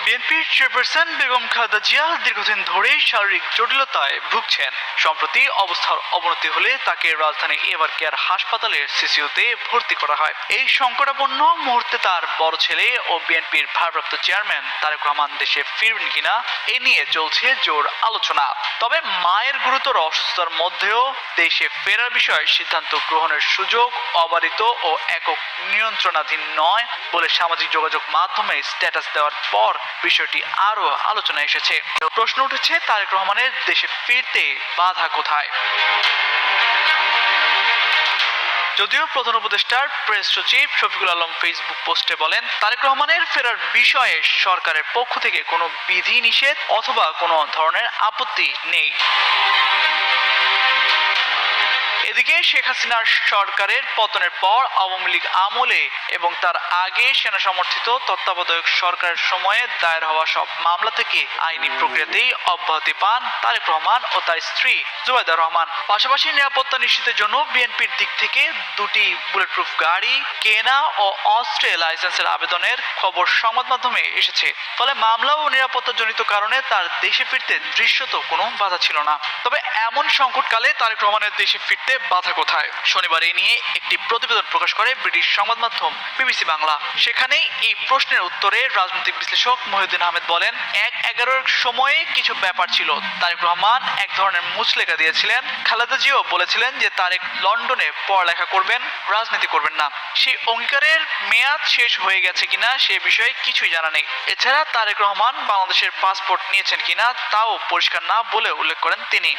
বিএনপির চেয়ারপারসন বেগম খালেদা জিয়া দীর্ঘদিন ধরেই শারীরিক জটিলতায় ভুগছেন। সম্প্রতি অবস্থার অবনতি হলে তাকে রাজধানী এভার কেয়ার হাসপাতালের সিসিইউতে ভর্তি করা হয়। এই সংকটাপন্ন মুহূর্তে তার বড় ছেলে ও বিএনপির ভারপ্রাপ্ত চেয়ারম্যান তারেক রহমান দেশে ফিরবেন কিনা এ নিয়ে চলছে জোর আলোচনা। তবে মায়ের গুরুতর অসুস্থতার মধ্যেও দেশে ফেরার বিষয়ে সিদ্ধান্ত গ্রহণের সুযোগ অবারিত ও একক নিয়ন্ত্রণাধীন নয় বলে সামাজিক যোগাযোগ মাধ্যমে স্ট্যাটাস দেওয়ার পর বিষয়টি আরো আলোচনায় এসেছে। প্রশ্ন উঠেছে, তারেক রহমানের দেশে ফিরতে বাধা কোথায়? যদিও প্রধান উপদেষ্টার প্রেস সচিব শফিকুল আলম ফেসবুক পোস্টে বলেন, তারেক রহমানের ফেরার বিষয়ে সরকারের পক্ষ থেকে কোনো বিধি নিষেধ অথবা কোনো ধরনের আপত্তি নেই। এদিকে শেখ হাসিনার সরকারের পতনের পর আওয়ামী লীগ আমলে এবং তার আগে সেনা সমর্থিত তত্ত্বাবধায়ক সরকারের সময়ে দায়ের হওয়া সব মামলা থেকে আইনি প্রক্রিয়াতেই অব্যাহতি পান তারেক রহমান ও তার স্ত্রী জুবাইদা রহমান। পাশাপাশি নিরাপত্তা নিশ্চিতের জন্য বিএনপির দিক থেকে দুটি বুলেটপ্রুফ গাড়ি কেনা ও অস্ত্রে লাইসেন্সের আবেদনের খবর সংবাদ মাধ্যমে এসেছে। ফলে মামলা ও নিরাপত্তাজনিত কারণে তার দেশে ফিরতে দৃশ্যত কোনো বাধা ছিল না। তবে এমন সংকটকালে তারেক রহমানের দেশে ফিরতে বাধা কোথায়? শনিবার এই নিয়ে একটি প্রতিবেদন প্রকাশ করে ব্রিটিশ সংবাদ মাধ্যম বিবিসি বাংলা। সেখানে এই প্রশ্নের উত্তরে রাজনৈতিক বিশ্লেষক মহিউদ্দিন আহমেদ বলেন, ১/১১ সময়ে কিছু ব্যাপার ছিল। তারেক রহমান এক ধরনের মুচলেখা দিয়েছিলেন। খালেদা জিয়াও বলেছিলেন যে তারেক লন্ডনে পড়ালেখা করবেন, রাজনীতি করবেন না। সেই অঙ্গীকারের মেয়াদ শেষ হয়ে গেছে কিনা সে বিষয়ে কিছুই জানা নেই। এছাড়া তারেক রহমান বাংলাদেশের পাসপোর্ট নিয়েছেন কিনা তাও পরিষ্কার না বলে উল্লেখ করেন তিনি।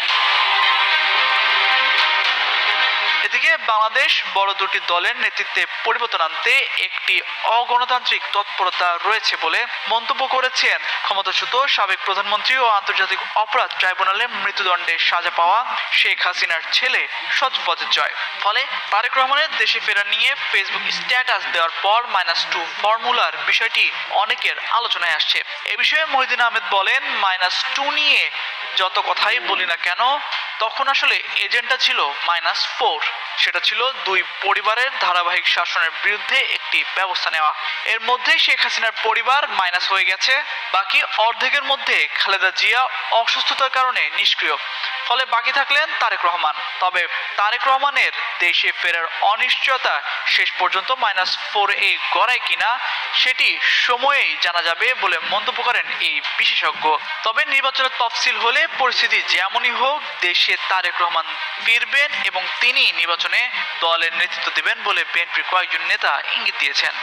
এদিকে বাংলাদেশ বড় দুটি দলের নেতৃত্বে পরিবর্তন আনতে একটি অগণতান্ত্রিক তৎপরতা রয়েছে বলে মন্তব্য করেছেন ক্ষমতাচ্যুত সাবেক প্রধানমন্ত্রী ও আন্তর্জাতিক অপরাধ ট্রাইব্যুনালে মৃত্যুদণ্ডে সাজা পাওয়া শেখ হাসিনার ছেলে সজীব জয়। ফলে তারেক রহমানের দেশে ফেরা নিয়ে ফেসবুক স্ট্যাটাস দেওয়ার পর -2 ফর্মুলার বিষয়টি অনেকের আলোচনায় আসছে। এ বিষয়ে মহিউদ্দিন আহমেদ বলেন, -2 নিয়ে যত কথাই বলি না কেন, তখন আসলে এজেন্ডা ছিল -4। সেটা ছিল দুই পরিবারের ধারাবাহিক শাসনের বিরুদ্ধে একটি ব্যবস্থা নেওয়া। এর মধ্যে শেখ হাসিনার পরিবার মাইনাস হয়ে গেছে, বাকি অর্ধেকের মধ্যে খালেদা জিয়া অসুস্থতার কারণে নিষ্ক্রিয়। ফলে বাকি থাকলেন তারেক রহমান। তবে তারেক রহমানের দেশে ফেরার অনিশ্চয়তা শেষ পর্যন্ত -4 গড়ায় কিনা সেটি সময়েই জানা যাবে বলে মন্তব্য করেন এই বিশেষজ্ঞ। তবে নির্বাচনের তফসিল হলে পরিস্থিতি যেমনই হোক, দেশে তারেক রহমান ফিরবেন এবং তিনি নির্বাচনে দলের নেতৃত্ব দেবেন বলে বিএনপির কয়েকজন নেতা ইঙ্গিত দিয়েছেন।